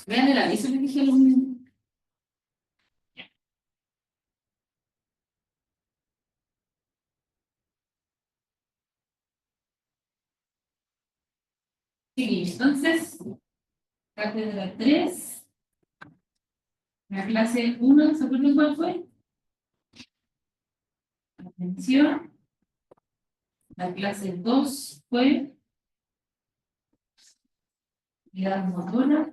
Vean el aviso que dije lo mismo. Sí, entonces, cátedra 3, la clase 1, ¿se acuerdan cuál fue? Atención. La clase 2 fue unidad motora,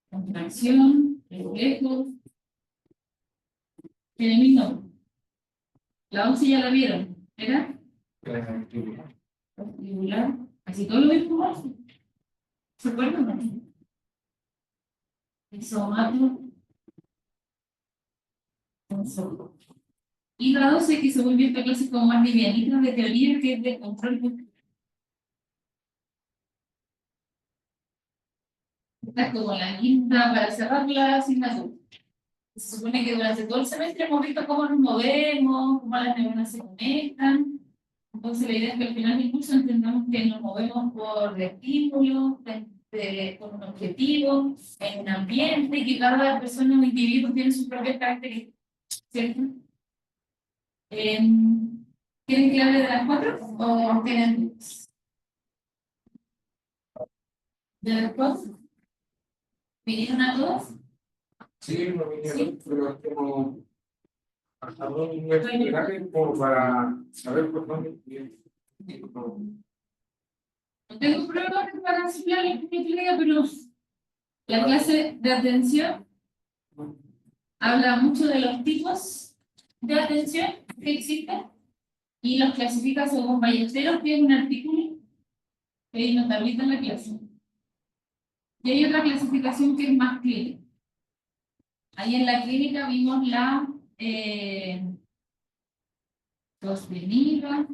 contracción, reflejo. Tiene mi nombre. La 11 ya la vieron, ¿era? Vestibular. Así todo lo mismo. ¿Se acuerdan? Isomato. Y la 12 que se volvió esta clase como más livianita de teoría, que es de control. Esta es como la quinta para cerrar la asignatura. Se supone que durante todo el semestre hemos visto cómo nos movemos, cómo las neuronas se conectan. Entonces la idea es que al final del curso entendamos que nos movemos por estímulos, por un objetivo, en un ambiente, y que cada persona o individuo tiene sus propias características, ¿cierto? ¿Quieren que hable de las 4 o quieren de las 4? ¿Vinieron a todos? Sí, no vinieron, pero es como hasta dos niveles como para saber por dónde. No tengo problemas para enseñar la primera, pero la clase de atención habla mucho de los tipos de atención que existen y los clasifica según Ballesteros, que es un artículo que hay una tablita en la clase. Y hay otra clasificación que es más clínica. Ahí en la clínica vimos la sostenida,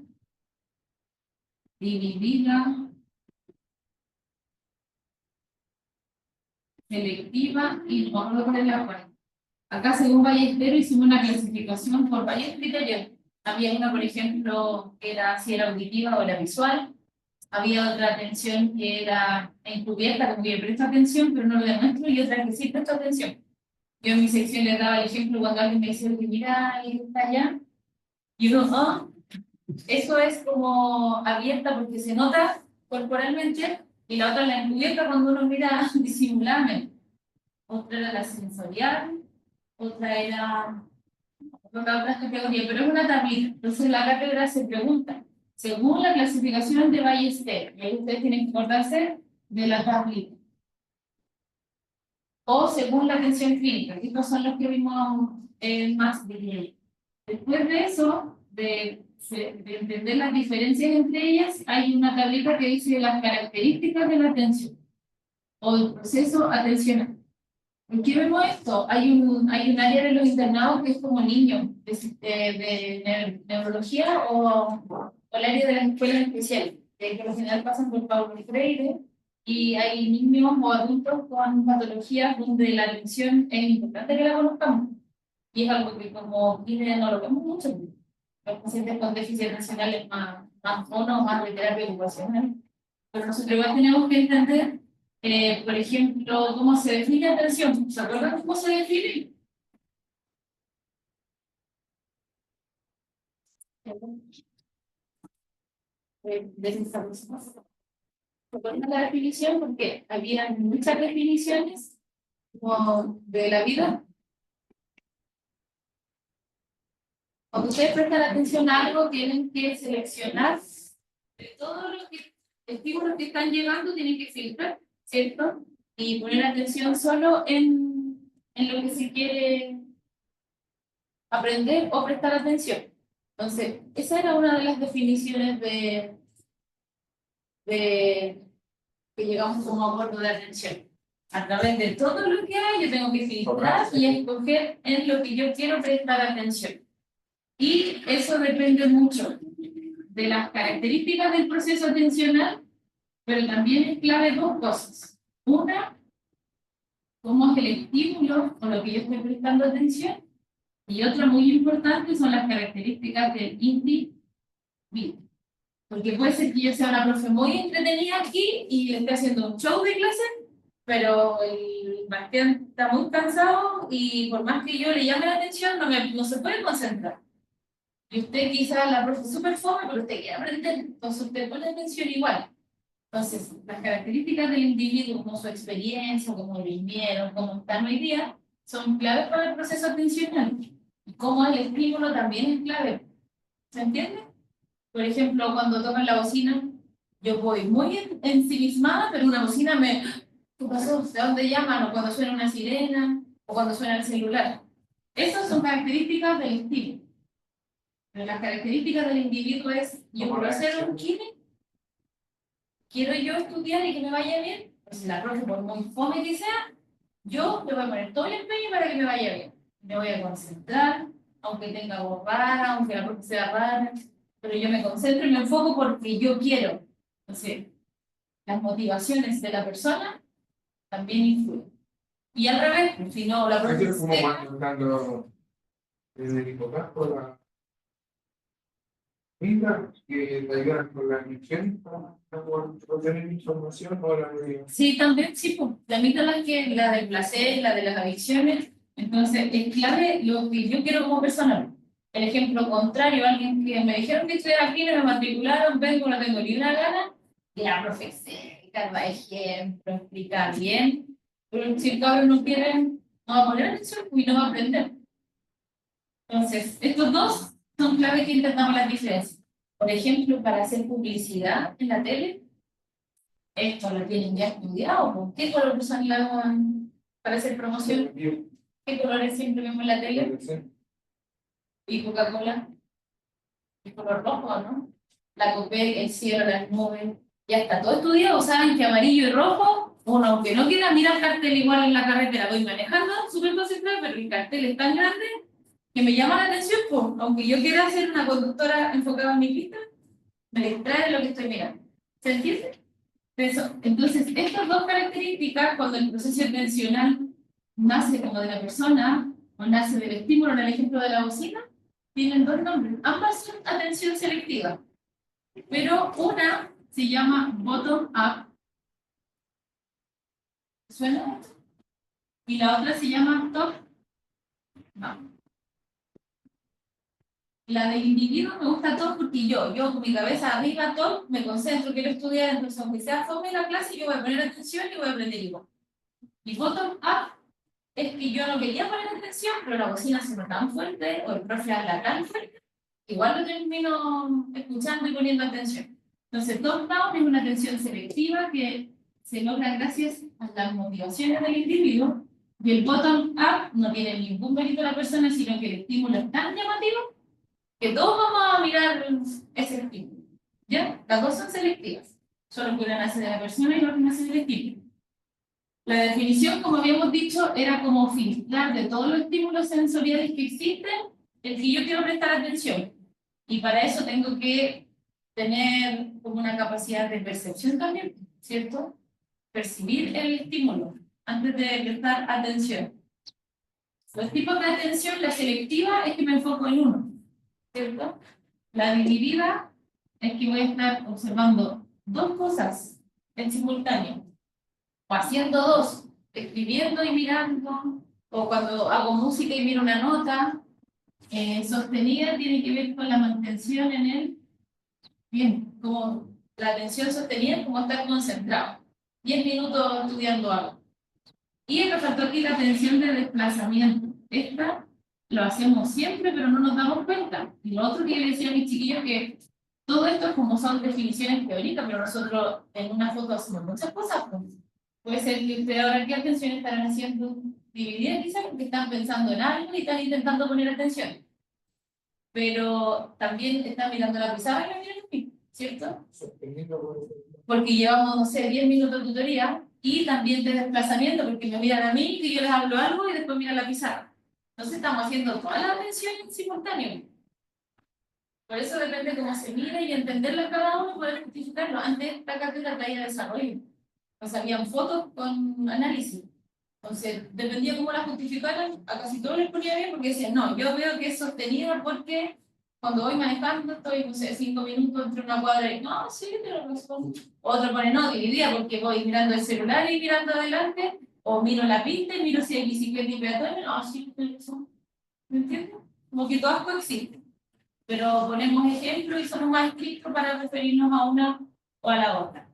dividida, selectiva y no de la cual. Acá, según Ballesteros, hicimos una clasificación por varios criterios. Había una, por ejemplo, que era si era auditiva o era visual. Había otra atención que era encubierta, como que presta atención, pero no lo demuestro, y otra que sí presta atención. Yo en mi sección les daba el ejemplo cuando alguien me decía que mira, ahí está allá. Y uno, oh, eso es como abierta porque se nota corporalmente, y la otra la encubierta cuando uno mira disimuladamente. Otra era la sensorial, otra era otra categoría, pero es una tablita. Entonces la cátedra se pregunta, según la clasificación de Ballester, y ahí ustedes tienen que acordarse de la tablita, o según la atención clínica, que estos son los que vimos más bien. Después de eso, de entender las diferencias entre ellas, hay una tablita que dice las características de la atención o el proceso atencional. ¿En qué vemos esto? Hay un área de los internados que es como niños de neurología o el área de las escuelas especiales, que por lo general pasan por Paulo Freire, y hay niños o adultos con patologías donde la atención es importante que la conozcamos. Y es algo que como INE no lo vemos mucho. Los pacientes con déficit atencional es más mono, más de terapia ocupacional. Pero nosotros igual tenemos que entender, por ejemplo, cómo se define atención. ¿Se acuerdan cómo se define? ¿Se acuerdan la definición? Porque había muchas definiciones como de la vida. Cuando ustedes prestan atención a algo, tienen que seleccionar de todos los estímulos que están llegando, tienen que filtrar, ¿cierto? Y poner atención solo en lo que se quiere aprender o prestar atención. Entonces, esa era una de las definiciones que llegamos como acuerdo de atención. A través de todo lo que hay, yo tengo que filtrar y escoger en lo que yo quiero prestar atención. Y eso depende mucho de las características del proceso atencional, pero también es clave dos cosas. Una, cómo es el estímulo con lo que yo estoy prestando atención. Y otra muy importante son las características del individuo. Porque puede ser que yo sea una profe muy entretenida aquí y le esté haciendo un show de clase, pero el Bastián está muy cansado y por más que yo le llame la atención, no se puede concentrar. Y usted quizás la profe es súper fome, pero usted quiere aprender, entonces usted pone atención igual. Entonces, las características del individuo, como su experiencia, como vivieron, cómo están hoy día, son claves para el proceso atencional. Y cómo el estímulo también es clave. ¿Se entiende? Por ejemplo, cuando tocan la bocina, yo voy muy ensimismada, pero una bocina me... ¿Qué pasó? ¿De dónde llaman? O cuando suena una sirena, o cuando suena el celular. Esas son características del estímulo. Pero las características del individuo es, yo quiero ser un kine, quiero yo estudiar y que me vaya bien, pues si la profe, por muy fome que sea, yo le voy a poner todo el empeño para que me vaya bien. Me voy a concentrar, aunque tenga voz rara, aunque la profe sea rara, pero yo me concentro y me enfoco porque yo quiero. Entonces, las motivaciones de la persona también influyen. Y al revés, pues, si no, la profe Es como se mandando desde el hipocampo la vida que te ayudan con la adicción para obtener información o la media. sí, también, sí, pues, la amígdala que la del placer, la de las adicciones. Entonces, es clave lo que yo quiero como persona. El ejemplo contrario, alguien que me dijeron que estudiara aquí, no me matricularon, vengo, no tengo ni una gana, y la profesora, cada ejemplo, explicar bien. Pero si el cabrón no quiere, no va a poner atención y no va a aprender. Entonces, estos dos son claves que intentamos las diferencias. Por ejemplo, para hacer publicidad en la tele, esto lo tienen ya estudiado. ¿Con qué color usan para hacer promoción? ¿Qué colores siempre vemos en la tele? ¿Y Coca-Cola? El color rojo, ¿no? La Copec, el cielo, las nubes. Ya está todo estudiado. Saben que amarillo y rojo, uno, aunque no quiera mirar el cartel igual en la carretera, voy manejando, súper concentrado, pero el cartel es tan grande que me llama la atención, pues, aunque yo quiera ser una conductora enfocada en mi pista, me distrae de lo que estoy mirando. ¿Se entiende? Eso. Entonces, estas dos características, cuando el proceso atencional nace como de la persona o nace del estímulo, en el ejemplo de la bocina, tienen dos nombres. Ambas son atención selectiva, pero una se llama bottom-up, ¿suena? Y la otra se llama top-down. La del individuo me gusta todo porque yo con mi cabeza arriba todo, me concentro, quiero estudiar, entonces aunque sea fome la clase, yo voy a poner atención y voy a aprender igual. Y bottom-up es que yo no quería poner atención, pero la bocina suena tan fuerte, o el profe habla tan fuerte, igual lo termino escuchando y poniendo atención. Entonces, top-down es una atención selectiva que se logra gracias a las motivaciones del individuo, y el bottom-up no tiene ningún mérito de la persona, sino que el estímulo es tan llamativo que todos vamos a mirar ese estímulo. ¿Ya? Las dos son selectivas, solo que una nace de la persona y la otra nace del estímulo. La definición, como habíamos dicho, era como filtrar de todos los estímulos sensoriales que existen el que yo quiero prestar atención. Y para eso tengo que tener como una capacidad de percepción también, ¿cierto? Percibir el estímulo antes de prestar atención. Los tipos de atención, la selectiva es que me enfoco en uno, ¿cierto? La dividida es que voy a estar observando dos cosas en simultáneo, o haciendo dos, escribiendo y mirando, o cuando hago música y miro una nota. Sostenida tiene que ver con la mantención en el, bien, como la atención sostenida es como estar concentrado, 10 minutos estudiando algo. Y el faltó aquí la atención de desplazamiento. Esta lo hacemos siempre, pero no nos damos cuenta. Y lo otro que yo le decía a mis chiquillos que todo esto como son definiciones teóricas, pero nosotros en una foto hacemos muchas cosas. Pues. Puede ser que ustedes ahora qué atención estarán haciendo dividida quizás porque están pensando en algo y están intentando poner atención. Pero también están mirando la pizarra y la miran a mí, ¿cierto? Porque llevamos, no sé, 10 minutos de tutoría y también de desplazamiento, porque me miran a mí, que yo les hablo algo y después miran la pizarra. Entonces estamos haciendo toda la atención en simultáneo. Por eso depende cómo se mire y entenderlo cada uno, poder justificarlo. Antes esta cátedra traía desarrollo. Pues habían fotos con análisis. Entonces, dependía cómo la justificaran, a casi todos les ponía bien porque decían, no, yo veo que es sostenida porque Cuando voy manejando, estoy, no sé, 5 minutos entre una cuadra y no, sí, pero razón. Otro pone no, dividida porque voy mirando el celular y mirando adelante, o miro la pista y miro si hay bicicleta y peatones, no, sí, pero razón. ¿Me entiendes? Como que todas coexisten. Pero ponemos ejemplos y somos más estrictos para referirnos a una o a la otra.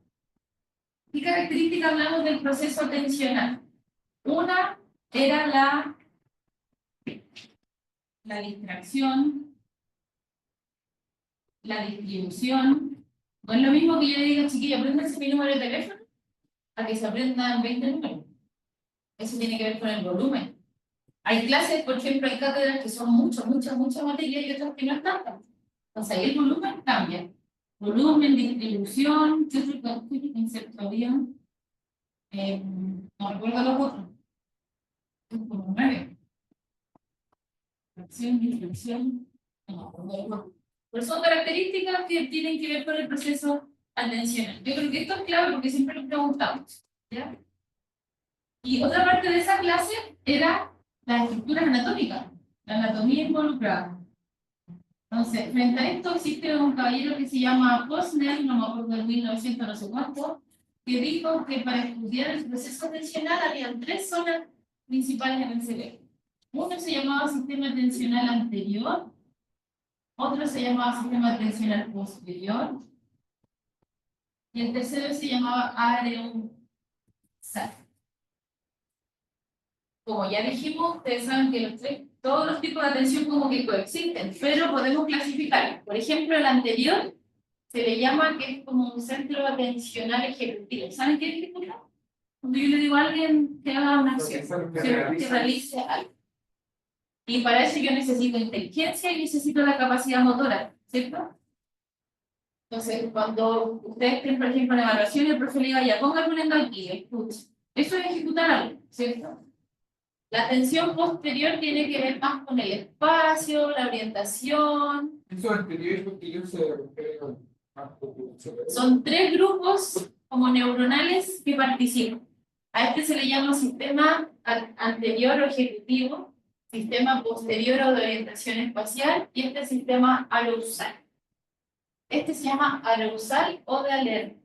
¿Qué características hablamos del proceso atencional? Una era la distracción, la distribución. No es lo mismo que yo le diga, chiquilla, apréndanse mi número de teléfono, a que se aprendan 20 números. Eso tiene que ver con el volumen. Hay clases, por ejemplo, hay cátedras que son muchas materias y otras que no es tanta. Entonces ahí el volumen cambia. Volumen, distribución, ¿qué otro concepto había? No recuerdo los otros. Como 9. Acción, distribución, no me acuerdo los otros. Pero son características que tienen que ver con el proceso atencional. Yo creo que esto es clave porque siempre lo preguntamos. ¿Ya? Y otra parte de esa clase era las estructuras anatómicas, la anatomía involucrada. Entonces, frente a esto existe un caballero que se llama Posner, no me acuerdo del 1900 no sé cuánto, que dijo que para estudiar el proceso atencional había 3 zonas principales en el cerebro. Uno se llamaba sistema atencional anterior, otro se llamaba sistema atencional posterior, y el tercero se llamaba areusal. Como ya dijimos, ustedes saben que todos los tipos de atención como que coexisten, pero podemos clasificar. Por ejemplo, el anterior se le llama que es como un centro atencional ejecutivo. ¿Saben qué es ejecutar? Cuando yo le digo a alguien que haga una acción, ¿cierto? Que realice algo. Y para eso yo necesito inteligencia y necesito la capacidad motora, ¿cierto? Entonces, cuando ustedes estén, por ejemplo, en evaluación, el profe le diga, ya, ponga poniendo aquí, escucha. Eso es ejecutar algo, ¿cierto? La atención posterior tiene que ver más con el espacio, la orientación. Eso anterior porque yo se refiere a Son 3 grupos como neuronales que participan. A este se le llama sistema anterior o ejecutivo, sistema posterior o de orientación espacial y este sistema arousal. Este se llama arousal o de alerta.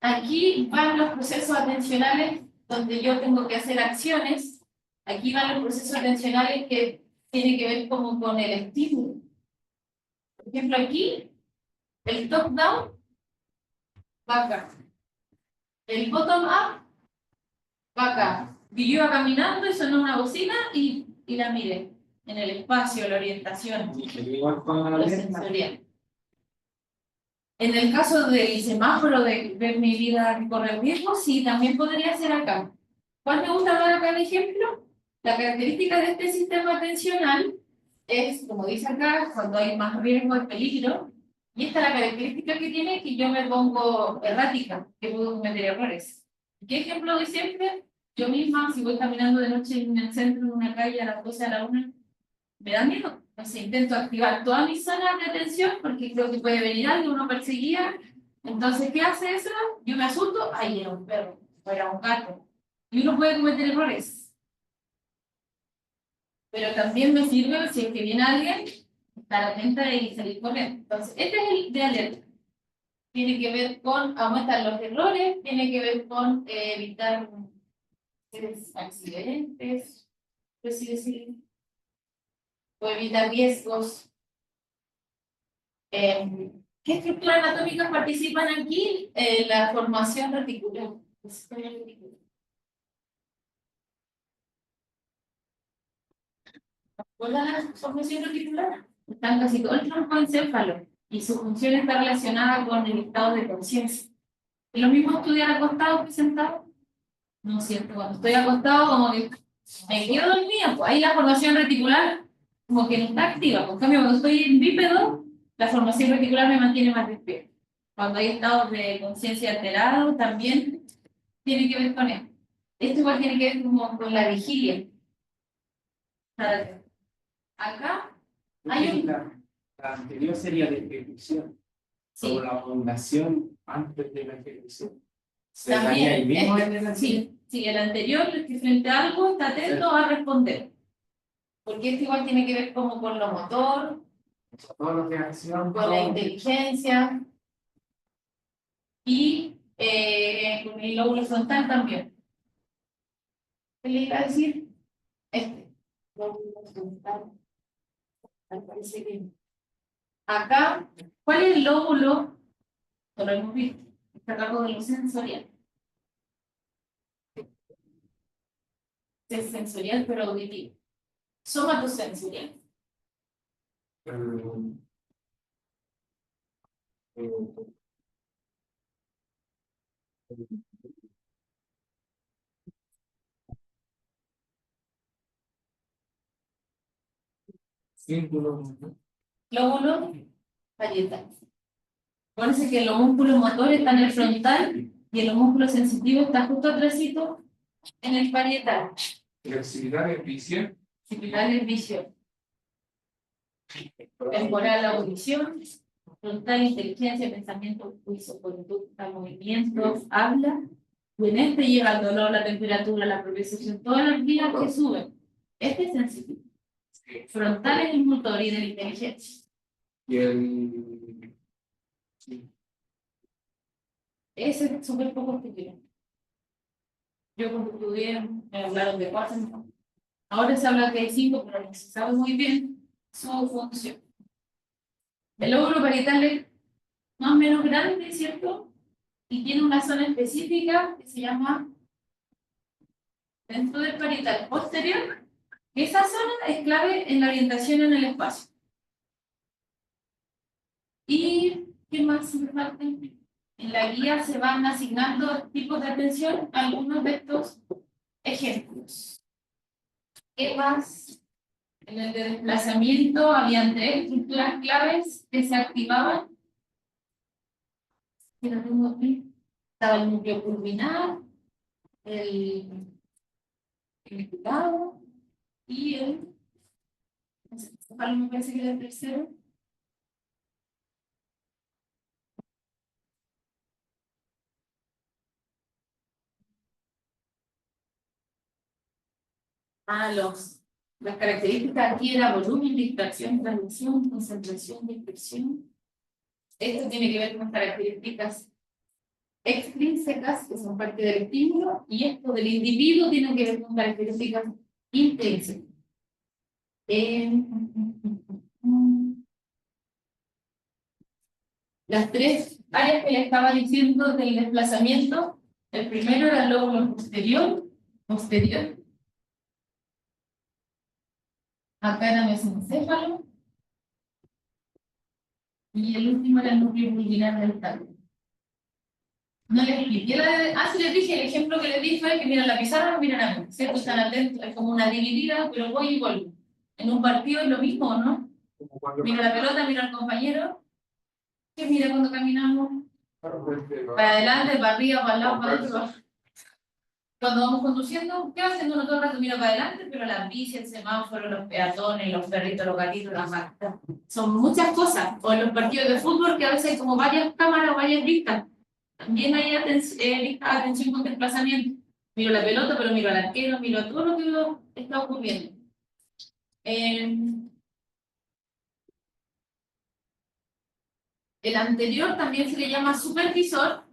Aquí van los procesos atencionales donde yo tengo que hacer acciones. Aquí van los procesos atencionales que tienen que ver como con el estímulo. Por ejemplo, aquí, el top-down va acá. El bottom-up va acá. Y yo iba caminando y sonó una bocina y la miré. En el espacio, la orientación, lo sensorial. En el caso del semáforo de ver mi vida correr riesgo, sí, también podría ser acá. ¿Cuál me gusta dar acá el ejemplo? La característica de este sistema atencional es, como dice acá, cuando hay más riesgo de peligro, y esta es la característica que tiene, que yo me pongo errática, que puedo cometer errores. ¿Qué ejemplo doy siempre? Yo misma, si voy caminando de noche en el centro, en una calle a las 12 a la 1, me da miedo. Entonces intento activar todas mis zonas de atención porque creo que puede venir algo, uno perseguía. Entonces, ¿qué hace eso? Yo me asusto, ahí era un perro, o era un gato. Y uno puede cometer errores. Pero también me sirve si es que viene alguien, estar atenta y salir corriendo. Entonces, este es el de alerta. Tiene que ver con aumentar los errores, tiene que ver con evitar accidentes, por así decirlo, o evitar riesgos. ¿Qué estructuras anatómicas participan aquí? La formación reticular. La formación reticular está en casi todo el tronco encéfalo y su función está relacionada con el estado de conciencia. ¿Es lo mismo estudiar acostado que sentado? No es cierto, cuando estoy acostado como que me quedo dormida, pues ahí la formación reticular como que no está activa. En cambio, cuando estoy en bípedo, la formación reticular me mantiene más despierta. Cuando hay estados de conciencia alterados, también tiene que ver con esto. Esto igual tiene que ver como con la vigilia. Acá hay un... La anterior sería de ejecución. Sí. O la fundación antes de la ejecución. También, ahí mismo en el sí, el anterior, el que frente a algo está atento a responder. porque esto igual tiene que ver como con lo motor, Todo lo que es acción, con la inteligencia y con el lóbulo frontal también. ¿Qué le iba a decir? Este, lóbulo frontal. Me parece que acá, ¿cuál es el lóbulo? No lo hemos visto. Está a cargo de lo sensorial. Es sensorial pero auditivo. Somatosensorial. eh, eh, círculo, Lóbulo parietal. Acuérdense que los músculos motores están en el frontal y el músculo sensitivo está justo atrásito en el parietal. flexibilidad de visión, Similar es visión. Temporal audición, frontal inteligencia, pensamiento, juicio, conducta, movimientos, habla. Y en este llega el dolor, la temperatura, la propiocepción, todas las vías que suben. Este es sensitivo. Frontal es el motor y de la inteligencia. y el sí, Ese es súper poco estudiado. Yo cuando estudié me hablaron de 4, ¿no? Ahora se habla que hay 5, pero no se sabe muy bien su función. El lóbulo parietal es más o menos grande, ¿cierto? Y tiene una zona específica que se llama dentro del parietal posterior. Esa zona es clave en la orientación en el espacio. ¿Y qué más me falta? En la guía se van asignando tipos de atención a algunos de estos ejemplos. ¿Qué más? En el de desplazamiento habían 3 estructuras claves que se activaban. Que lo tengo aquí. Estaba el núcleo pulvinar, el cuidado y el. Me parece que era el tercero. Las características aquí era volumen, distracción, transmisión, concentración, dispersión. Esto tiene que ver con características extrínsecas, que son parte del estímulo, y esto del individuo tiene que ver con características intrínsecas. Las 3 áreas que le estaba diciendo del desplazamiento, el primero era el lóbulo posterior. Acá era mesencéfalo. Y el último era el núcleo pulvinar del tallo. No les expliqué sí les dije, el ejemplo que les di fue que miran la pizarra o miran a mí, ¿cierto? Están atentos, es como una dividida, pero voy y vuelvo. En un partido es lo mismo, ¿no? como cuando Mira la pelota, mira al compañero. ¿Qué mira cuando caminamos? va Para adelante, para arriba, para el lado, para adentro. Cuando vamos conduciendo, ¿qué va haciendo uno todo el rato? Mira para adelante, pero las bicis, el semáforo, los peatones, los perritos, los gatitos, las mascotas. Son muchas cosas. O en los partidos de fútbol que a veces hay como varias cámaras, varias vistas. También hay atención con desplazamiento. Miro la pelota, pero miro al arquero, miro todo lo que está ocurriendo. El anterior también se le llama supervisor.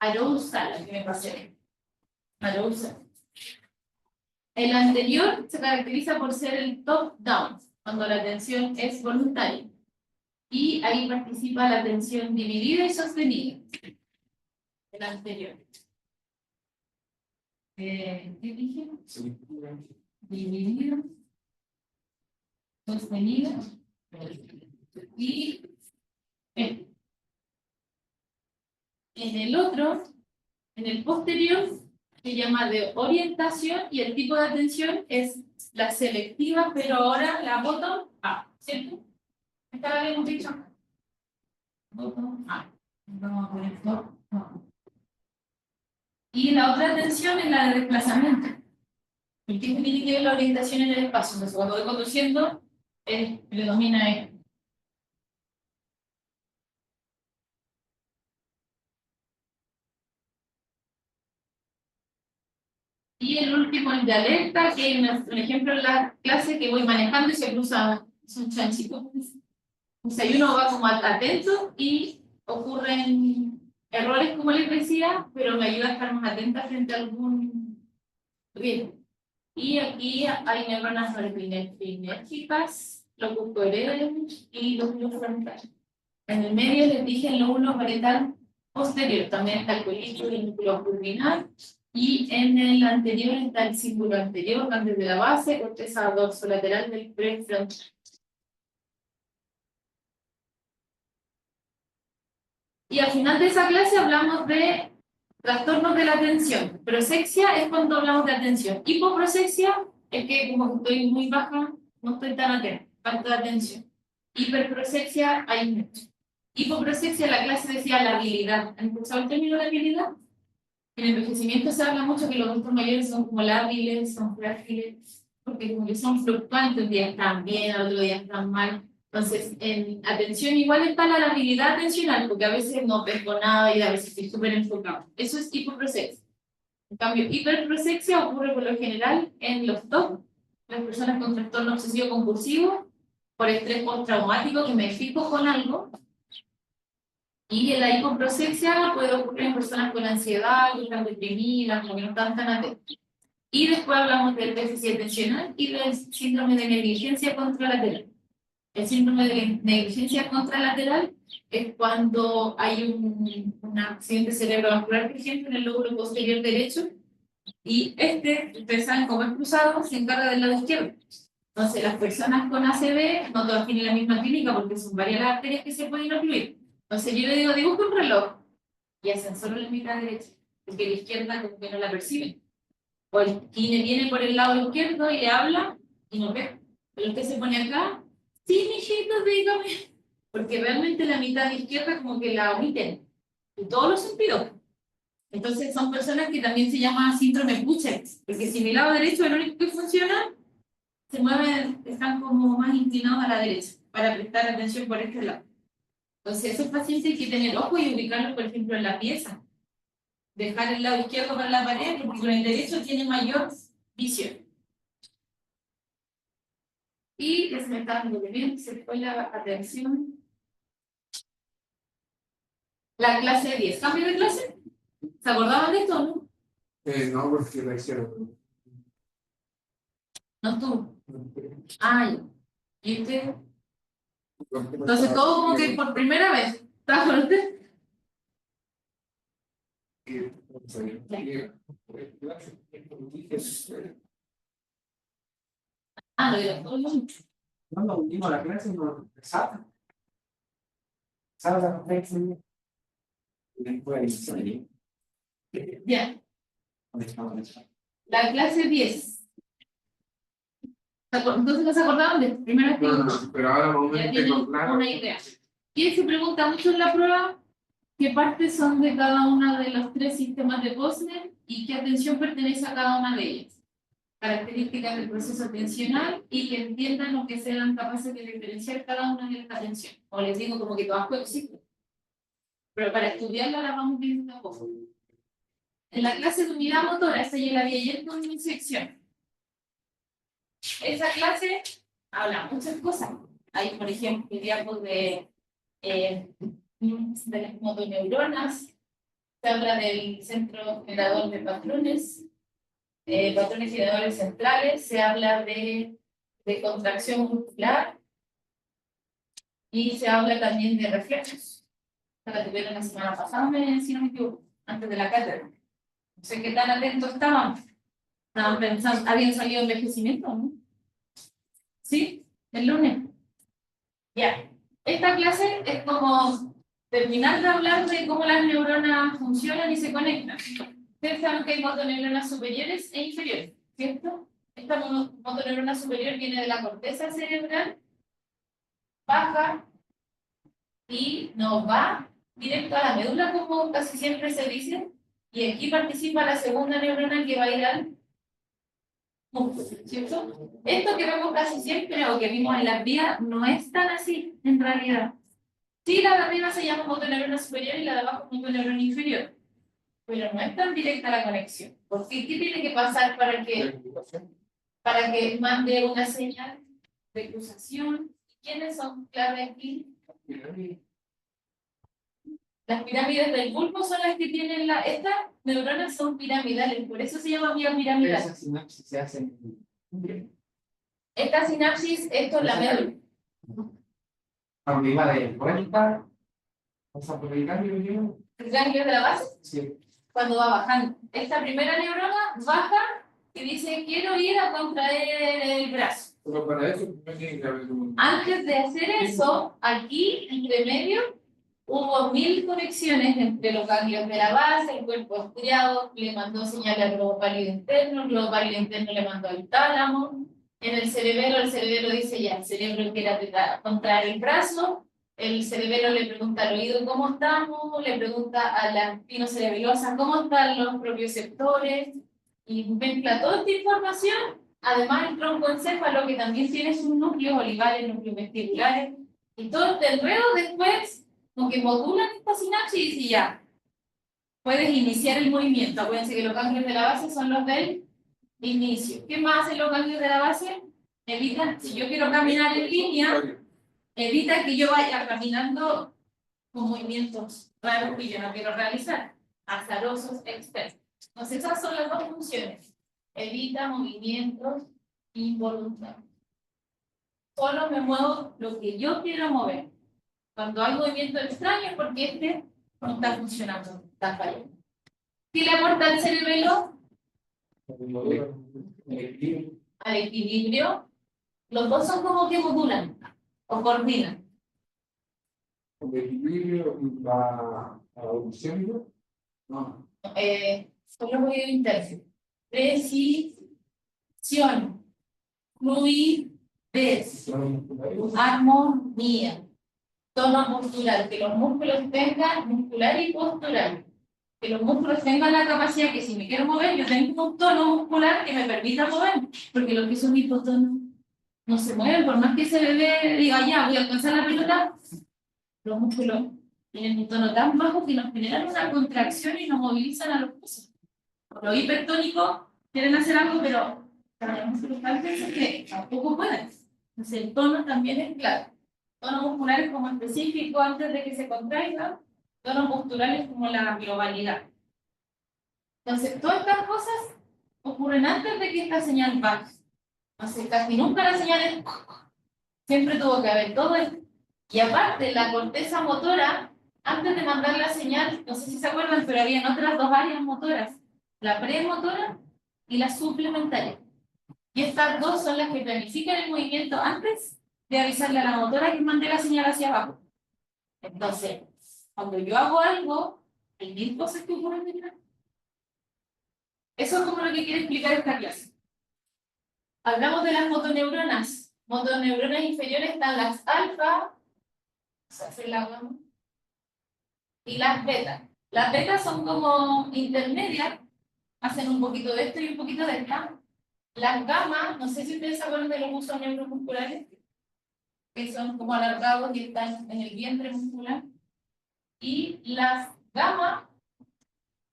Arousal, que me pasé. Arousal. El anterior se caracteriza por ser el top-down, cuando la atención es voluntaria. Y ahí participa la atención dividida y sostenida. El anterior. ¿Qué dije? sí, Dividida, sostenida y en el otro, en el posterior, se llama de orientación y el tipo de atención es la selectiva, pero ahora la bottom up, ¿cierto? Esta la habíamos dicho. Bottom up. Vamos a poner bottom up. Y la otra atención es la de desplazamiento. ¿Qué tiene que ver la orientación en el espacio? Entonces, cuando voy conduciendo, predomina esto. Y el último, el de alerta, que es un ejemplo en la clase que voy manejando y se cruza, son chanchitos. O sea, y uno va como atento y ocurren errores, como les decía, pero me ayuda a estar más atenta frente a algún riesgo. Y aquí hay neuronas noradrenérgicas, locus y lóbulo frontal. En el medio les dije el lóbulo parietal posterior, también está el colillo y el núcleo pulvinar. Y en el anterior está el cíngulo anterior, antes de la base, corteza dorsolateral del prefrontal. Y al final de esa clase hablamos de trastornos de la atención. Prosexia es cuando hablamos de atención. Hipoprosexia es que como que estoy muy baja, no estoy tan atenta, falta de atención. Hiperprosexia hay mucho. Hipoprosexia, la clase decía la habilidad. ¿Han escuchado el término de habilidad? En el envejecimiento se habla mucho que los adultos mayores son como lábiles, son frágiles, porque como que son fluctuantes, un día están bien, al otro día están mal. Entonces, en atención igual está la habilidad atencional, porque a veces no pesco nada y a veces estoy súper enfocado. Eso es hipoprosexia. En cambio, hiperprosexia ocurre por lo general en los TOC, las personas con trastorno obsesivo compulsivo, por estrés postraumático, que me fijo con algo. Y la hipoprosexia puede ocurrir en personas con ansiedad, que están deprimidas, como que no están tan atentas. Y después hablamos del déficit atencional y del síndrome de negligencia contralateral. El síndrome de negligencia contralateral es cuando hay un accidente cerebrovascular, por ejemplo, en el lóbulo posterior derecho, y ustedes saben cómo es cruzado, se encarga del lado izquierdo. Entonces, las personas con ACV no todas tienen la misma clínica porque son varias las arterias que se pueden ocluir. Entonces, yo le digo, dibuja un reloj y hacen solo la mitad derecha, porque la izquierda como que no la perciben. O el kine viene por el lado izquierdo y le habla y no ve. Pero usted se pone acá, sí, mijito, dígame. Porque realmente la mitad izquierda como que la omiten en todos los sentidos. Entonces son personas que también se llama síndrome Puchet, porque si mi lado derecho es el único que funciona, se mueven, están como más inclinados a la derecha para prestar atención por este lado. Entonces esos pacientes hay que tener ojo y ubicarlos, por ejemplo, en la pieza. Dejar el lado izquierdo para la pared, porque con el derecho tiene mayor visión. Y que se me está dando bien, se fue la atención. La clase 10. ¿Cambio de clase? ¿Se acordaban de esto o no? No, porque la hicieron. No tú. Ah, ya. ¿Y usted? Entonces todo como que por primera vez. ¿Está con usted? Ah, lo diré todo el mundo. No, lo último, la clase no empezaba. ¿Sabes la clase? Ya. La clase 10. Entonces no se acordaban de primera vez que No, pero ahora ya momento tienen claro. una idea. Y se pregunta mucho en la prueba qué partes son de cada uno de los 3 sistemas de Posner y qué atención pertenece a cada una de ellas. Características del proceso atencional y que entiendan o que sean capaces de diferenciar cada una de las atenciones. O les digo como que todas coexisten. Pero para estudiarla la vamos viendo de a poco. En la clase de unidad motora, esa ya la vi ayer con mi sección. Esa clase habla muchas cosas. Hay, por ejemplo, diapos de las motoneuronas, se habla del centro generador de patrones, patrones generadores centrales, se habla de contracción muscular y se habla también de reflejos. La tuvieron la semana pasada, si no me equivoco, antes de la cátedra. No sé qué tan atentos estaban. Estaban pensando, ¿habían salido envejecimiento o no? ¿Sí? El lunes. Ya. Esta clase es como terminar de hablar de cómo las neuronas funcionan y se conectan. Ustedes saben que hay motoneuronas superiores e inferiores, ¿cierto? Esta motoneurona superior viene de la corteza cerebral, baja y nos va directo a la médula, como casi siempre se dice, y aquí participa la segunda neurona que va a ir al músculo, ¿cierto? Esto que vemos casi siempre o que vimos en las vías no es tan así en realidad. Sí, la de arriba se llama motoneurona superior y la de abajo motoneurona inferior, pero no es tan directa la conexión. ¿Por qué? ¿Qué tiene que pasar para que mande una señal de cruzación? ¿Quiénes son clave aquí? Las pirámides del bulbo son las que tienen estas neuronas son piramidales, por eso se llama vía piramidal. Esas sinapsis se hacen. Esta sinapsis, esto es la médula. Cuando iba de vuelta, pasa por el ganglio, ¿no? El ganglio de la base, Sí. cuando va bajando. Esta primera neurona baja y dice, quiero ir a contraer el brazo. Pero para eso primero tiene que haber un... Antes de hacer eso, aquí, entre medio, hubo 1000 conexiones entre los ganglios de la base, el cuerpo estriado, le mandó señal al globo pálido interno, el globo pálido interno le mandó al tálamo, en el cerebelo dice ya, el cerebro quiere contraer el brazo, el cerebelo le pregunta al oído cómo estamos, le pregunta a la espinocerebelosa cómo están los propioceptores, y mezcla toda esta información, además el troncoencéfalo que también tiene sus núcleos olivares, núcleos vestibulares, y todo este enredo después, como que modulan esta sinapsis y ya, puedes iniciar el movimiento. Acuérdense que los ganglios de la base son los del inicio. ¿Qué más hacen los ganglios de la base? Evitan, si yo quiero caminar en línea, evita que yo vaya caminando con movimientos raros que yo no quiero realizar, azarosos, externos. Entonces esas son las dos funciones. Evita movimientos involuntarios. Solo me muevo lo que yo quiero mover. Cuando hay movimiento extraño es porque este no está funcionando, está fallando. ¿Qué le aporta al cerebelo? Al equilibrio. Los dos son como que modulan o coordinan. El equilibrio y la audición, No. Son los oídos internos. Precisión. Fluidez. Armonía. Tono postural. Que los músculos tengan muscular y postural. Que los músculos tengan la capacidad que si me quiero mover, yo tengo un tono muscular que me permita mover. Porque los que son hipotonos no se mueven, por más que ese bebé diga ya, voy a alcanzar la pelota, los músculos tienen un tono tan bajo que nos generan una contracción y nos movilizan a los huesos. Los hipertónicos quieren hacer algo, pero para los músculos tan tensos que tampoco pueden. Entonces el tono también es clave. Tono muscular es como específico antes de que se contraiga, tono postural es como la globalidad. Entonces todas estas cosas ocurren antes de que esta señal baje. Entonces casi nunca la señal es... Siempre tuvo que haber todo esto. Y aparte, la corteza motora, antes de mandar la señal, no sé si se acuerdan, pero había otras dos áreas motoras, la premotora y la suplementaria. Y estas dos son las que planifican el movimiento antes de avisarle a la motora que mande la señal hacia abajo. Entonces, cuando yo hago algo, hay 1000 cosas que ocurren detrás. Eso es como lo que quiere explicar esta clase. Hablamos de las motoneuronas. Motoneuronas inferiores están las alfa, y las beta. Las betas son como intermedias, hacen un poquito de esto y un poquito de esta. Las gamma, no sé si ustedes se acuerdan de los usos neuromusculares, que son como alargados y están en el vientre muscular. Y las gamma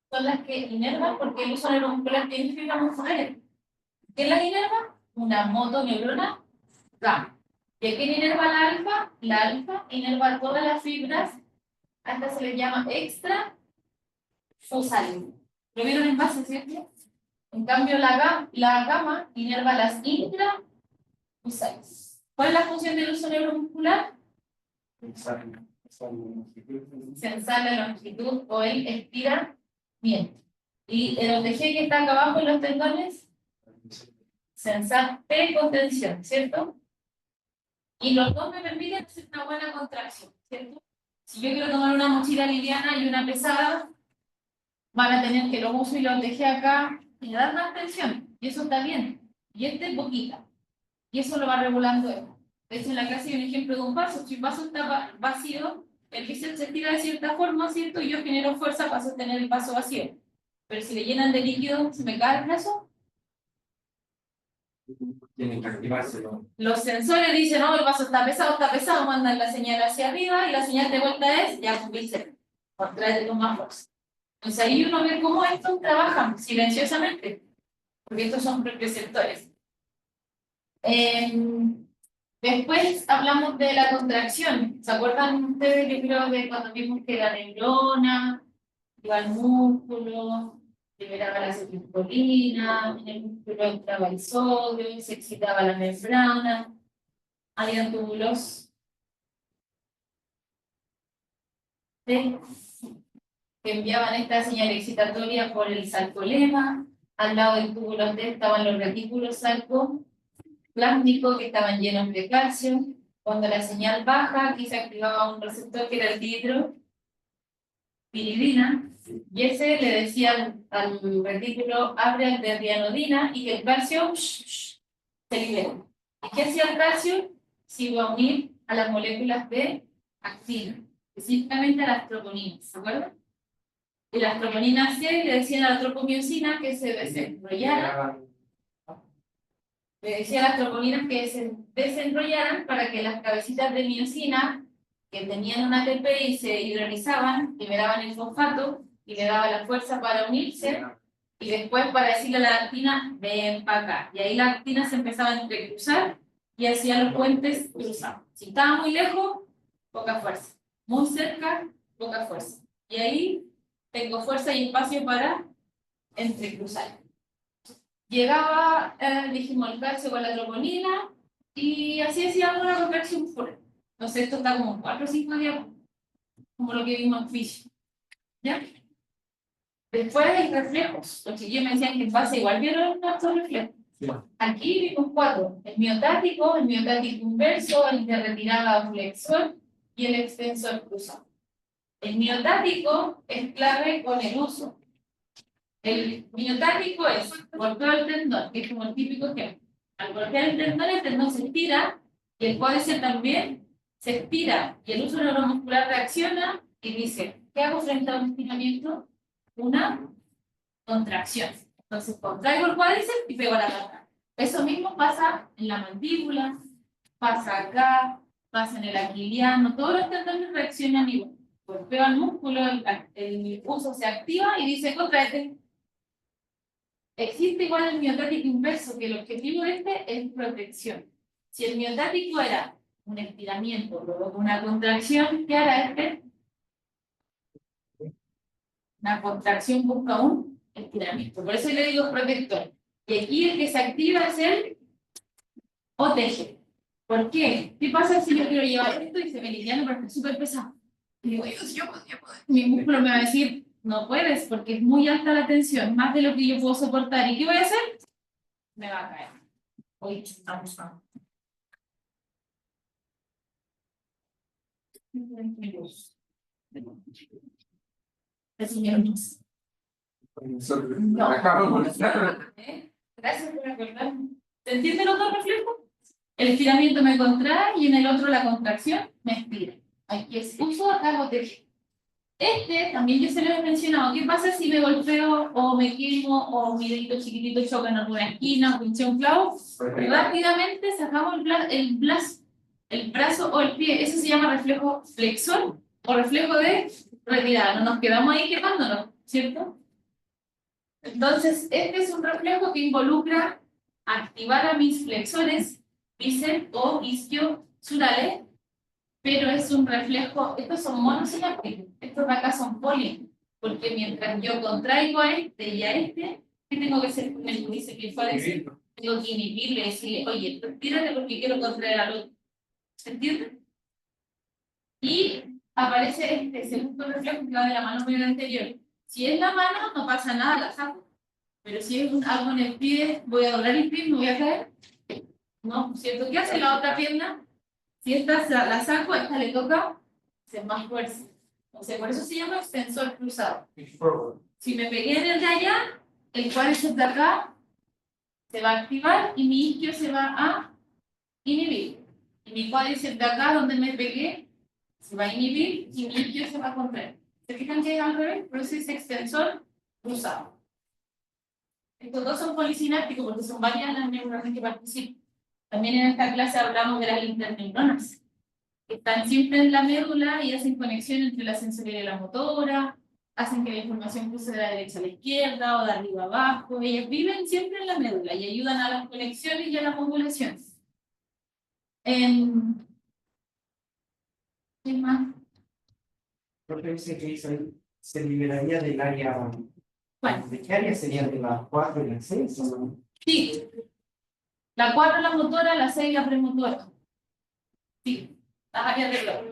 son las que inervan, porque el uso neuromuscular tiene fibras musculares. ¿Qué las inerva? Una motoneurona gamma. ¿Y a quién inerva la alfa? La alfa inerva todas las fibras, hasta se les llama extrafusales. ¿Lo vieron en base, cierto? En cambio, la gamma inerva las intrafusales. ¿Cuál es la función del uso neuromuscular? Sensar la longitud o el estiramiento. Y en los tejidos que están acá abajo en los tendones, sensar P-contención, ¿cierto? Y los dos me permiten hacer una buena contracción, ¿cierto? Si yo quiero tomar una mochila liviana y una pesada, van a tener que los uso y los dejé acá y dar más tensión. Y eso está bien. Y este poquita. Y eso lo va regulando esto. De hecho, en la clase hay un ejemplo de un vaso. Si un vaso está vacío, el bíceps se estira de cierta forma, ¿cierto? Y yo genero fuerza para sostener el vaso vacío. Pero si le llenan de líquido, ¿se me cae el brazo? Tienen que activárselo. Los sensores dicen, no, el vaso está pesado, mandan la señal hacia arriba y la señal de vuelta es, ya subiste, contraete con más fuerza. Entonces ahí uno ve cómo estos trabajan silenciosamente, porque estos son receptores. Después hablamos de la contracción. ¿Se acuerdan ustedes, yo creo, de cuando vimos que la neurona iba al músculo, liberaba la acetilcolina, en el músculo entraba el sodio, se excitaba la membrana, había túbulos T que enviaban esta señal excitatoria por el sarcolema. Al lado del túbulo T estaban los retículos sarcoplásmicos que estaban llenos de calcio. Cuando la señal baja, aquí se activaba un receptor que era el dihidropiridina, y ese le decía al retículo abre el de rianodina y que el calcio se libera. ¿Y qué hacía el calcio? Se iba a unir a las moléculas de actina, específicamente a las troponinas, ¿se acuerdan? Y las troponinas C le decían a la tropomiosina que se desenrollara. Le decía a las troponinas que se desenrollaran para que las cabecitas de miosina, que tenían un ATP y se hidrolizaban, liberaban el fosfato y le daba la fuerza para unirse, y después para decirle a la actina, ven para acá. Y ahí la actina se empezaba a entrecruzar y hacía los puentes cruzados. Si estaba muy lejos, poca fuerza. Muy cerca, poca fuerza. Y ahí tengo fuerza y espacio para entrecruzar. Llegaba, dijimos, el calcio con la troponina y así hacíamos una contracción pura. Entonces esto está como 4 o 5 días, como lo que vimos en Fish. ¿Ya? Después hay reflejos. Los chiquillos me decían que en base igual vieron estos reflejos. Sí. Aquí vimos 4. El miotático inverso, el de retirada flexor y el extensor cruzado. El miotático es clave con el uso. El miotático es golpeo el tendón, que es como el típico ejemplo. Al golpear el tendón se estira y el cuádriceps también se estira y el uso neuromuscular reacciona y dice, ¿qué hago frente a un estiramiento? Una contracción. Entonces contraigo el cuádriceps y pego la pata. Eso mismo pasa en la mandíbula, pasa acá, pasa en el aquiliano, todos los tendones reaccionan igual. Golpeo al músculo, el uso se activa y dice, contraete. Existe igual el miotático inverso, que el objetivo de este es protección. Si el miotático era un estiramiento, luego una contracción, ¿qué hará este? Una contracción busca un estiramiento. Por eso le digo protector. Y aquí el que se activa es el OTG. ¿Por qué? ¿Qué pasa si yo quiero llevar esto y se me liviana porque es súper pesado? Y digo, yo puedo. Mi músculo me va a decir, no puedes porque es muy alta la tensión, más de lo que yo puedo soportar. ¿Y qué voy a hacer? Me va a caer. Hoy estamos a... No. Gracias por acordarme. ¿Se entiende los dos reflejos? El estiramiento me contrae y en el otro la contracción me estira. Aquí es uso, acá boteje. Este también yo se lo he mencionado. ¿Qué pasa si me golpeo o me quemo o mi dedito chiquitito choca en alguna esquina o pinché un clavo? Rápidamente sacamos el brazo o el pie. Eso se llama reflejo flexor o reflejo de retirada. No nos quedamos ahí quemándonos, ¿cierto? Entonces, este es un reflejo que involucra activar a mis flexores, bíceps o isquiosurales, pero es un reflejo, estos son monosinápticos, estos de acá son poli, porque mientras yo contraigo a este y a este, ¿qué tengo que hacer con el bíceps y el cuádriceps? Tengo que inhibirle, decirle, oye, tírate porque quiero contraer al otro. ¿Se entiende? Y aparece este segundo reflejo que va de la mano con el anterior. Si es la mano, no pasa nada, la saco. Pero si es algo en el pie, voy a doblar el pie y me voy a caer. ¿No? ¿Cierto? ¿Qué hace la otra pierna? Si esta la saco, a esta le toca hacer más fuerza. O sea, por eso se llama extensor cruzado. Si me pegué en el de allá, el cuádriceps de acá se va a activar y mi isquio se va a inhibir. Y mi cuádriceps de acá, donde me pegué, se va a inhibir y mi isquio se va a contraer. ¿Se fijan que es al revés? Por eso es extensor cruzado. Estos dos son polisinápticos porque son varias las neuronas que participan. También en esta clase hablamos de las interneuronas, que están siempre en la médula y hacen conexión entre la sensorial y la motora, hacen que la información cruce de la derecha a la izquierda o de arriba a abajo. Ellas viven siempre en la médula y ayudan a las conexiones y a la modulación. ¿Qué más? Yo pensé que se liberaría del área. Bueno, ¿De qué área sería? ¿De las 4 y las 6 o no? sí. La 4 la motora, la 6 la premotora. Sí, las áreas de bloque.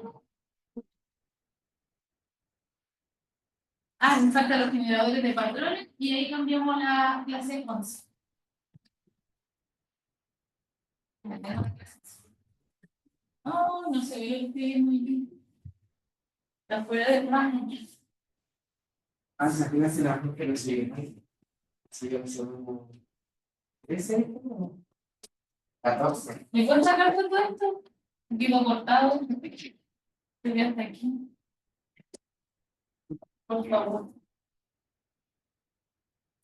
Me faltan los generadores de patrones y ahí cambiamos la clase 11. Oh, no se ve lo que estoy viendo muy bien. Está fuera de rango. Imagínate la gente que lo sigue. Sigue siendo 13, 14. ¿Me puedes sacar todo esto? Vivo cortado. Estoy hasta aquí. Por favor.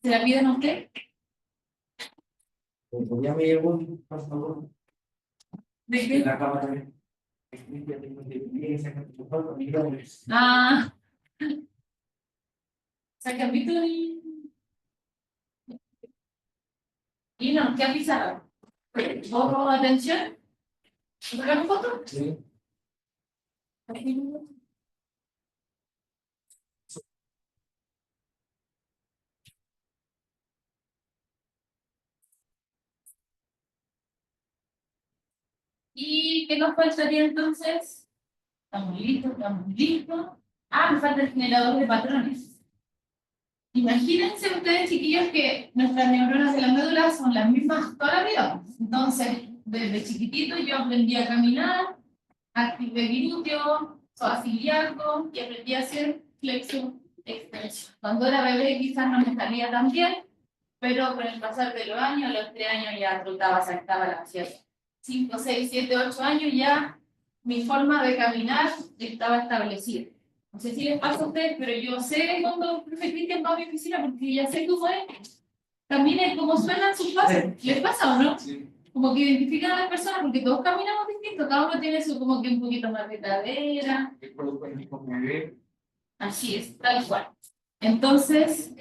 ¿Se la piden a usted? Ya me llegó, por favor. ¿De En qué? la cama también. Ah, saca pito y no, ¿qué pizarra? ¿Poco atención? ¿Sacar foto? Sí. ¿Y qué nos faltaría entonces? Estamos listos, estamos listos. Me falta el generador de patrones. Imagínense ustedes, chiquillos, que nuestras neuronas de la médula son las mismas toda la vida. Entonces, desde chiquitito yo aprendí a caminar, activé glúteo, psoas ilíaco y aprendí a hacer flexión extensión. Cuando era bebé quizás no me salía tan bien, pero con el pasar de los años, a los 3 años ya trotaba, saltaba la silla. 5, 6, 7, 8 años ya mi forma de caminar estaba establecida. No sé si les pasa a ustedes, pero yo sé cuando el profe Cristian va a mi oficina porque ya sé cómo es. También cómo suenan sus pasos. ¿Les pasa o no? Sí. Como que identifican a las personas porque todos caminamos distintos, cada uno tiene su como que un poquito más de cadera. Así es, tal cual. Entonces,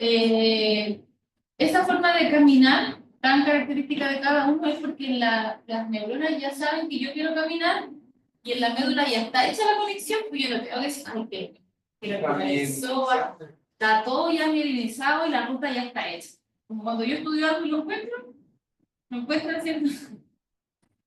esa forma de caminar, tan característica de cada uno, es porque las neuronas ya saben que yo quiero caminar y en la médula ya está hecha la conexión, pues yo no tengo que decir, que quiero caminar eso, está todo ya mielinizado y la ruta ya está hecha. Como cuando yo estudio algo y lo encuentro haciendo.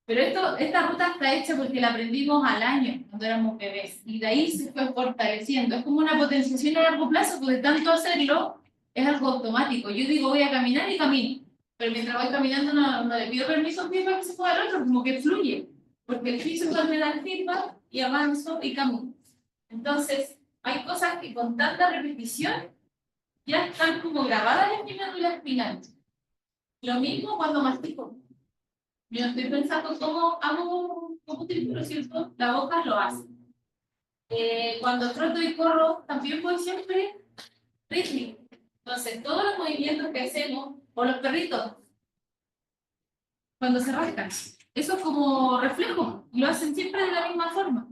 Pero esta ruta está hecha porque la aprendimos al año, cuando éramos bebés, y de ahí se fue fortaleciendo. Es como una potenciación a largo plazo, porque de tanto hacerlo es algo automático. Yo digo, voy a caminar y camino, pero mientras voy caminando no le pido permiso al pie para que se pueda al otro, como que fluye, porque el físico me da el feedback y avanzo y camino. Entonces, hay cosas que con tanta repetición ya están como grabadas en mi médula espinal. Lo mismo cuando mastico. Yo estoy pensando cómo hago como tripuro, ¿cierto? La boca lo hace. Cuando troto y corro, también voy siempre rítmico. Entonces, todos los movimientos que hacemos, o los perritos, cuando se rascan, eso es como reflejo, y lo hacen siempre de la misma forma.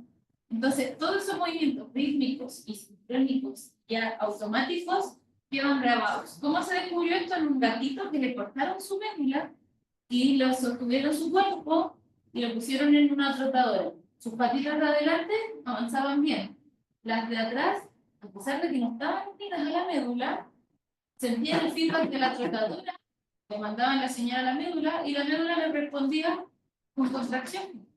Entonces, todos esos movimientos rítmicos y sincrónicos, ya automáticos, quedan grabados. ¿Cómo se descubrió esto? En un gatito que le cortaron su médula y lo sostuvieron su cuerpo y lo pusieron en una trotadora. Sus patitas de adelante avanzaban bien. Las de atrás, a pesar de que no estaban unidas a la médula, sentían el feedback de la trotadora, le mandaban la señal a la médula y la médula le respondía con contracción.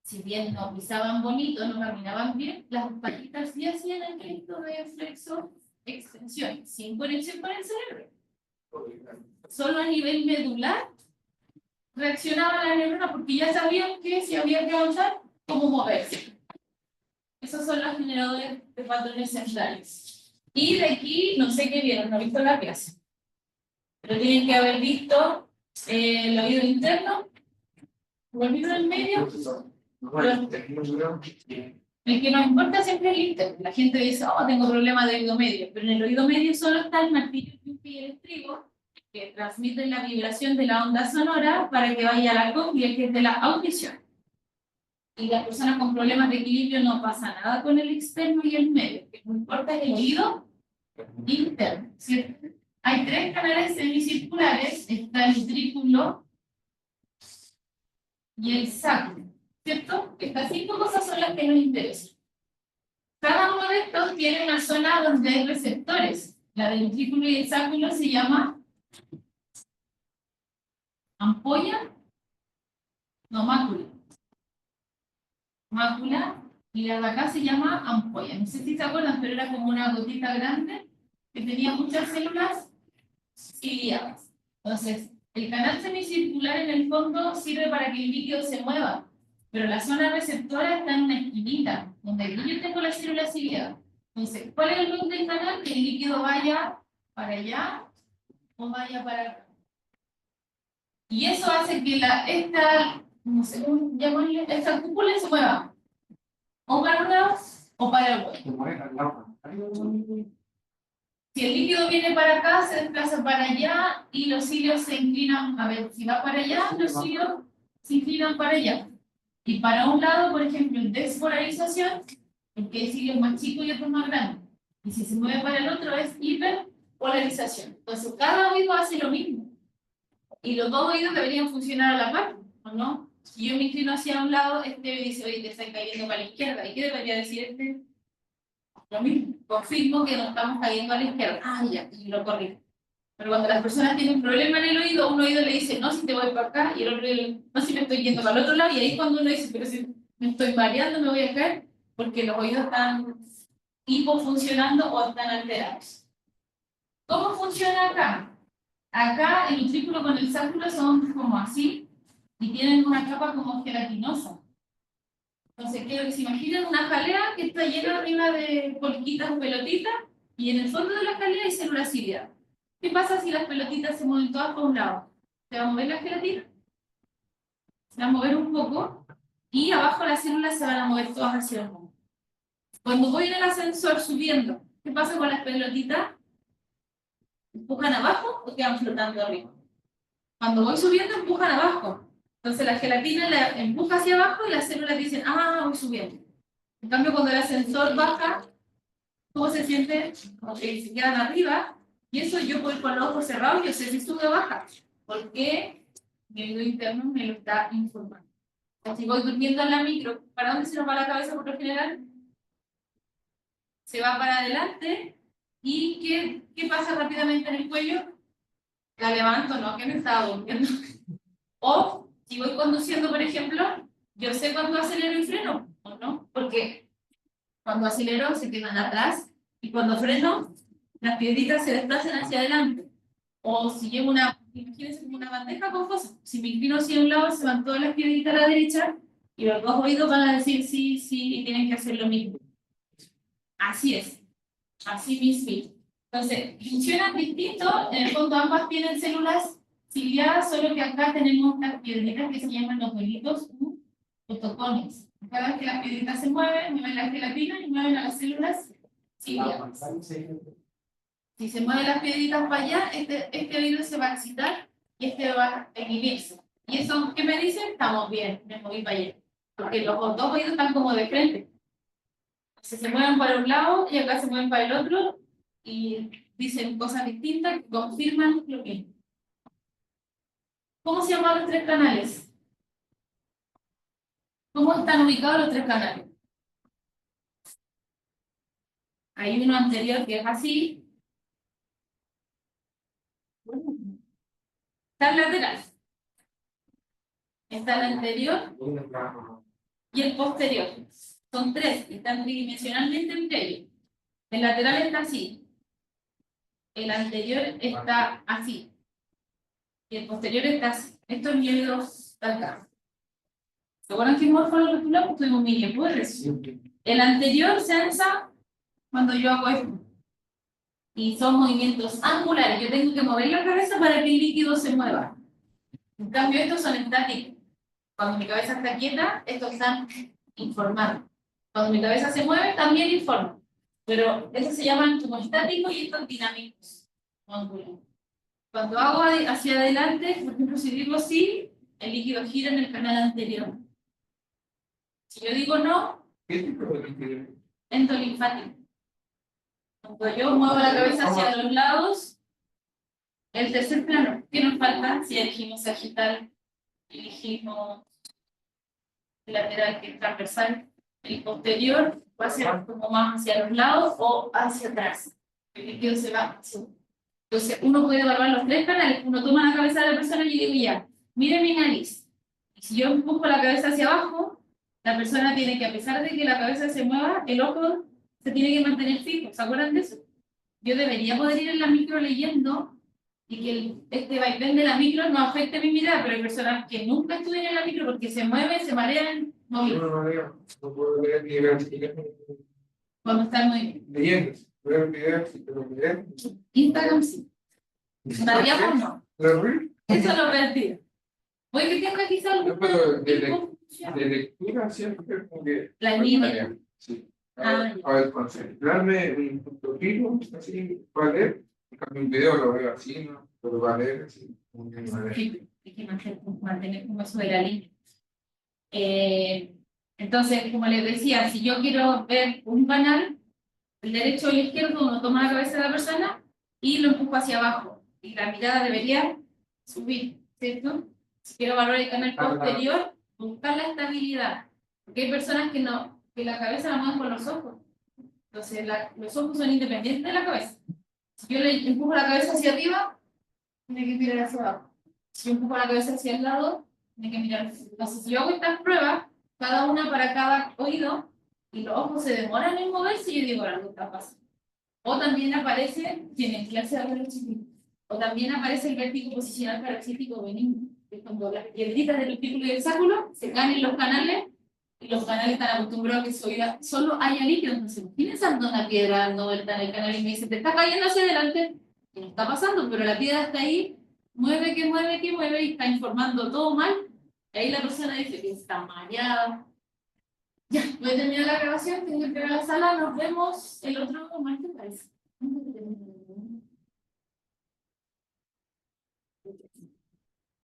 Si bien no pisaban bonito, no caminaban bien, las patitas sí hacían el gesto de flexo extensión, sin conexión con el cerebro. Solo a nivel medular reaccionaba la neurona porque ya sabían que si había que avanzar, cómo moverse. Esos son los generadores de patrones centrales. Y de aquí, no sé qué vieron, no he visto la clase. Pero tienen que haber visto el oído interno, o el oído del medio. El que nos importa siempre es el interno. La gente dice, tengo problemas de oído medio. Pero en el oído medio solo está el martillo y el estribo, que transmiten la vibración de la onda sonora para que vaya a la cóclea, que es de la audición. Y las personas con problemas de equilibrio no pasa nada con el externo y el medio. Lo que no importa es el oído interno, ¿cierto? Hay tres canales semicirculares, está el utrículo y el sacro, ¿cierto? Estas cinco cosas son las que nos interesan. Cada uno de estos tiene una zona donde hay receptores. La del utrículo y el sacro se llama ampolla, no mácula. Mácula, y la de acá se llama ampolla. No sé si se acuerdan, pero era como una gotita grande que tenía muchas células ciliadas. Entonces, el canal semicircular en el fondo sirve para que el líquido se mueva, pero la zona receptora está en una esquinita, donde aquí yo tengo las células ciliadas. Entonces, ¿cuál es el rol del canal? Que el líquido vaya para allá o vaya para acá. Y eso hace que esta, no sé cómo llamarle, esta cúpula se mueva o para un lado o para el otro. Si el líquido viene para acá, se desplaza para allá y los cilios se inclinan, a ver, si va para allá, los cilios se inclinan para allá. Y para un lado, por ejemplo, en despolarización, porque el cilio es más chico y otro es más grande. Y si se mueve para el otro es hiperpolarización. Entonces, cada oído hace lo mismo. Y los dos oídos deberían funcionar a la par, ¿o no? Si yo me inclino hacia un lado, este me dice, oye, te está cayendo para la izquierda. ¿Y qué debería decir este? Lo mismo. Confirmo que nos estamos cayendo a la izquierda. Ah, ya, y lo corrijo. Pero cuando las personas tienen un problema en el oído, un oído le dice, no, si te voy para acá, y el otro le no, si me estoy yendo para el otro lado, y ahí cuando uno dice, pero si me estoy mareando, me voy a caer, porque los oídos están hipofuncionando o están alterados. ¿Cómo funciona acá? Acá el utrículo con el sacro son como así, y tienen una capa como gelatinosa. Entonces quiero que se imaginen una jalea que está llena arriba de polquitas o pelotitas, y en el fondo de la jalea hay células ciliadas. ¿Qué pasa si las pelotitas se mueven todas por un lado? ¿Se va a mover la gelatina? Se va a mover un poco, y abajo las células se van a mover todas hacia el fondo. Cuando voy en el ascensor subiendo, ¿qué pasa con las pelotitas? ¿Empujan abajo o quedan flotando arriba? Cuando voy subiendo, empujan abajo. Entonces la gelatina la empuja hacia abajo y las células dicen, ah, voy subiendo. En cambio, cuando el ascensor baja, ¿cómo se siente? Como que se quedan arriba. Y eso yo voy con los ojos cerrados, yo sé si sube o baja. Porque mi oído interno me lo está informando. Si voy durmiendo en la micro, ¿para dónde se nos va la cabeza por lo general? Se va para adelante. ¿Y qué pasa rápidamente en el cuello? La levanto, no, que me estaba durmiendo. O si voy conduciendo, por ejemplo, yo sé cuándo acelero y freno, ¿o no? Porque cuando acelero se quedan atrás y cuando freno, las piedritas se desplazan hacia adelante. O si llevo imagínense como una bandeja con cosas. Si me inclino hacia un lado, se van todas las piedritas a la derecha y los dos oídos van a decir sí, sí, y tienen que hacer lo mismo. Así es. Así mismo. Entonces, funcionan distinto. En el fondo, ambas tienen células ciliadas, solo que acá tenemos las piedritas que se llaman los bolitos fotocones. Cada vez que las piedritas se mueven la gelatina y mueven a las células ciliadas. Si se mueven las piedritas para allá, este oído se va a excitar y este va a inhibirse. ¿Y eso qué me dice? Estamos bien, me moví para allá. Porque los dos oídos están como de frente. Se mueven para un lado y acá se mueven para el otro y dicen cosas distintas que confirman lo mismo. ¿Cómo se llaman los tres canales? ¿Cómo están ubicados los tres canales? Hay uno anterior que es así. Está el lateral. Está el anterior y el posterior. Son tres, están tridimensionalmente entre ellos. El lateral está así. El anterior está así. Y el posterior está así. Estos miedos están acá. ¿Se acuerdan que en morfolo rotulado tuvimos mini puerres? El anterior se alza cuando yo hago esto. Y son movimientos angulares. Yo tengo que mover la cabeza para que el líquido se mueva. En cambio, estos son estáticos. Cuando mi cabeza está quieta, estos están informando. Cuando mi cabeza se mueve, también informa. Pero estos se llaman como estáticos y estos dinámicos. Cuando hago hacia adelante, por ejemplo, si digo sí, el líquido gira en el canal anterior. Si yo digo no, ¿Qué tipo de líquido? endolinfático. Cuando yo muevo la cabeza hacia los lados, el tercer plano, ¿qué nos falta? Si elegimos sagital, elegimos lateral, que es transversal, el posterior va a ser como más hacia los lados o hacia atrás. El líquido se va hacia. Entonces, uno puede evaluar los tres canales. Uno toma la cabeza de la persona y digo, ya, mire mi nariz. Y si yo empujo la cabeza hacia abajo, la persona tiene que, a pesar de que la cabeza se mueva, el ojo se tiene que mantener fijo. ¿Se acuerdan de eso? Yo debería poder ir en la micro leyendo y que este vaivén de la micro no afecte mi mirada, pero hay personas que nunca estudian en la micro porque se mueven, se marean, no ven. No puedo ver ni ver Cuando están muy leyendo. Ver videos y pero leer. Instagram sí. Mareamos no. ¿Lo rí? Eso lo perdí. Puede que tenga quizá Yo puedo algún de lectura siempre como que. La línea. Sí. Ah, A ver, concentrarme un punto fijo, así, para leer. En cambio, un video lo veo así, ¿no? Pero para leer así. sí, hay que mantener como eso de la línea. Entonces, como les decía, si yo quiero ver un canal, el derecho o el izquierdo, uno toma la cabeza de la persona y lo empuja hacia abajo. Y la mirada debería subir, ¿cierto? Si quiero valorar el canal posterior, buscar la estabilidad. Porque hay personas que no, que la cabeza la mueven con los ojos. Entonces, los ojos son independientes de la cabeza. Si yo le empujo la cabeza hacia arriba, tiene que mirar hacia abajo. Si yo empujo la cabeza hacia el lado, tiene que mirar. Entonces, si yo hago estas pruebas, cada una para cada oído, y los ojos se demoran en moverse, y yo digo, algo está pasando. O también aparece, tienen clase de paroxítico, o también aparece el vértigo posicional paroxítico benigno, que es cuando las piedritas del vestíbulo y del sacro se caen en los canales, y los canales están acostumbrados a que solo haya líquido. Entonces, imagínense una piedra dando vuelta en el canal y me dice, te está cayendo hacia adelante, y no está pasando, pero la piedra está ahí, mueve, que mueve, que mueve, y está informando todo mal. Y ahí la persona dice que está mareada. Ya, voy a terminar la grabación, tengo que ir a la sala, nos vemos el otro martes, parece.